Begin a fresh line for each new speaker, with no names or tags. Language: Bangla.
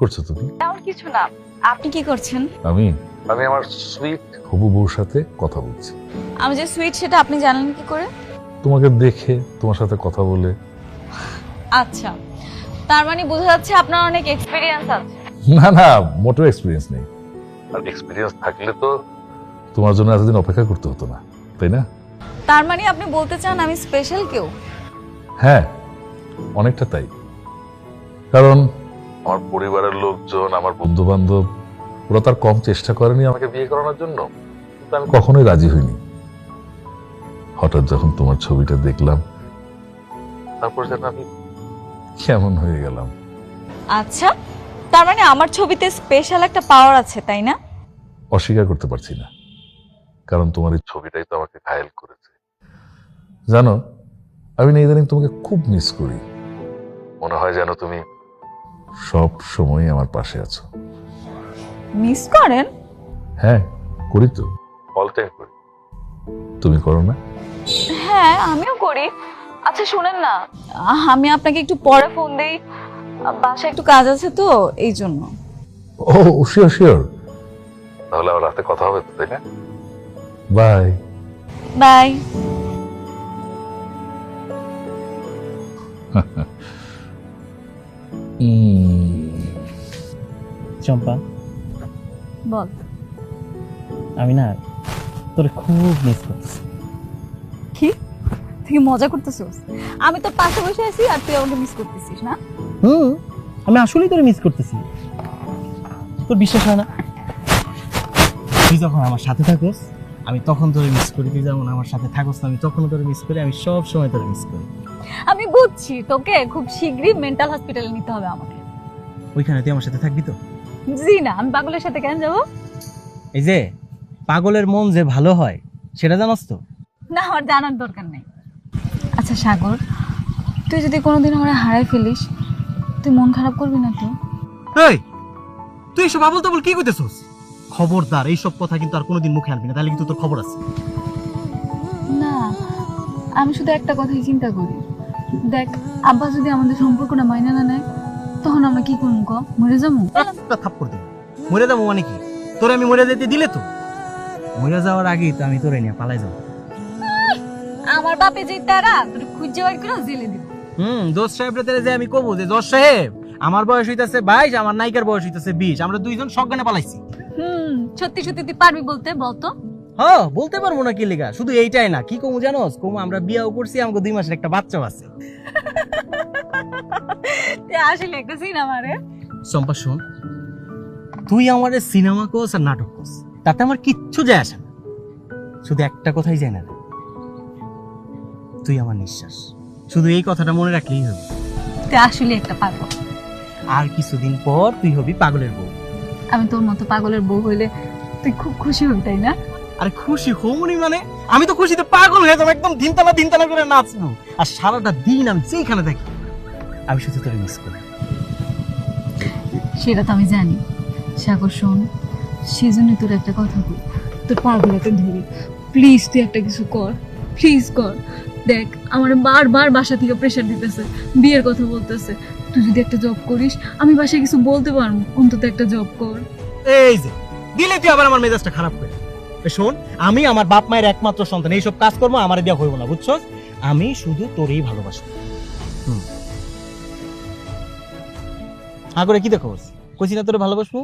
করছো তুমি?
তেমন কিছু না। আপনি কি করছেন?
আমি আমি আমার সুইট হবু বউর সাথে কথা বলছি।
আমি যে সুইট সেটা আপনি জানেন কি করে?
তোমাকে দেখে, তোমার সাথে কথা বলে।
আচ্ছা, তার মানে বোঝা যাচ্ছে আপনার অনেক এক্সপেরিয়েন্স আছে।
না না, মোটেও এক্সপিরিয়েন্স নেই। আর এক্সপিরিয়েন্স থাকলে তো তোমার জন্য এতদিন অপেক্ষা করতে হতো না, তাই না?
তার মানে আপনি বলতে চান আমি স্পেশাল কেউ?
হ্যাঁ, অনেকটা তাই। কারণ আমার পরিবারের লোকজন, আমার বন্ধু বান্ধব, ওরা তার কম চেষ্টা করেনি আমাকে বিয়ে করানোর জন্য, কিন্তু আমি কখনোই রাজি হইনি। হঠাৎ যখন তোমার ছবিটা দেখলাম, তারপর যেন আমি কেমন হয়ে গেলাম।
আচ্ছা, তার মানে আমার ছবিতে স্পেশাল একটা পাওয়ার আছে, তাই না?
অস্বীকার করতে পারছি না, কারণ তোমার এই ছবিটাই তো আমাকে ঘায়েল করেছে। জানো, আমি না ইদানিং তোমাকে খুব মিস করি। মনে হয় যেন তুমি সব সময় আমার পাশে আছো।
মিস করেন?
হ্যাঁ, করি তো, অল টাইম করি। তুমি করো না?
হ্যাঁ, আমিও করি। আচ্ছা শুনেন না, আমি আপনাকে একটু পরে ফোন দেই, বাসায় একটু কাজ আছে তো এই জন্য।
ও শিওর শিওর, তাহলে আবার রাতে কথা হবে তো, তাই না? Bye
bye.
চম্পা,
বল।
আমি না তোরে খুব মিস করতেছি।
কি? তুই মজা করতেছিস? আমি তো পাশে বসে আছি আর তুই আমাকে মিস করতেছিস না?
আমি আসলেই তোরে মিস করতেছি। তোর বিশ্বাস হয় না? তুই যখন আমার সাথে থাকোস আমি তখন তোরে মিস করি, তুই যেমন আমার সাথে থাকোস আমি তখন তোরে মিস করি, আমি সব সময় তোরে মিস করি।
আমি বুঝছি, তোকে খুব শীঘ্রই মেন্টাল হসপিটালে নিতে হবে আমাকে।
ওইখানে তুই আমার সাথে থাকবি তো?
জি না, আমি পাগলের সাথে কেন যাবো?
এই যে পাগলের মন যে ভালো হয় সেটা জানাস তো?
না, আমার জানার দরকার নেই। আচ্ছা সাগর, তুই যদি কোনোদিন আমার হারাই ফেলিস, তুই মন খারাপ করবি না তো?
এই তুই এসব আবল তাবল কি কইতেছস? খবরদার, এইসব কথা কিন্তু আর কোনোদিন মুখে আনবি না, তাহলে কিন্তু তোর খবর আছে।
না, আমি শুধু একটা কথাই চিন্তা করি। দেখ, আব্বা যদি আমাদের সম্পর্কটা মাইনা না নেয়, তখন আমরা কি করবো ক? মরে যাবো?
একটা থাপ্পড় দে। মরে যাবো মানে কি? তোরে আমি মরে যেতে দিলে তো? মরে যাওয়ার আগেই তো আমি তোরে নিয়ে পালাই যাবো।
আমার বাপে যে তারা তোর খুঁজে বার করে জেলে দিব।
দোস্ত সাহেব রে যে আমি কব যে দোস্ত সাহেব আমার বয়স হইতাছে 22, আমার নায়িকার বয়স হইতাছে 20, আমরা দুইজন সজ্ঞানে পালাইছি।
সত্যি সত্যি তুই পারবি বলতে? বলতো।
হ্যাঁ, বলতে পারবো না কি লেগা, শুধু এইটাই না, কি কমু জানোস? কমু আমরা বিয়াও করছি, আমাকে 2 মাসের একটা বাচ্চাও আছে।
তুই আসলে একটা সিনেমা রে।
চম্পা শোন, তুই আমারে সিনেমা কোস আর নাটক কোস, তাতে আমার কিচ্ছু যায় আসে না। শুধু একটা কথাই জানা না, তুই আমার নিঃশ্বাস। শুধু এই কথাটা মনে রাখলেই হবে।
তুই আসলে একটা পাগল।
আর কিছুদিন পর তুই হবি পাগলের বউ।
আমি তোর মতো পাগলের বউ হইলে তুই খুব খুশি হবি, তাই না?
আরে খুশি হমনি মানে আমি তো খুশিতে পাগল হয়ে যাবো, একদম দিনতানা দিনতানা করে নাচবো, আর সারাটা দিন আমি যেখানে থাকি আমি শুধু তোরে মিস করি।
সেটা তো আমি জানি সাগর। শোন, সেজন্য তোর একটা কথা বল, তোর পাগলাতে ধরি। প্লিজ তুই একটা কিছু কর, প্লিজ কর। দেখ, আমার বারবার বাসা থেকে প্রেশার দিতেছে, বিয়ের কথা বলতেছে। তুই যদি একটা জব করিস, আমি বাসায় কিছু বলতে পারবো। অন্তত একটা জব কর।
এই যে দিলে তুই আবার আমার মেজাজটা খারাপ করে। শোন, আমি আমার বাপ মায়ের একমাত্র সন্তান, এইসব কাজ করবো আমার দেওয়া হইব না, বুঝছস? আমি শুধু তোরেই ভালোবাসি। আগরে কি দেখো, কইছি না তোরে ভালোবাসবো।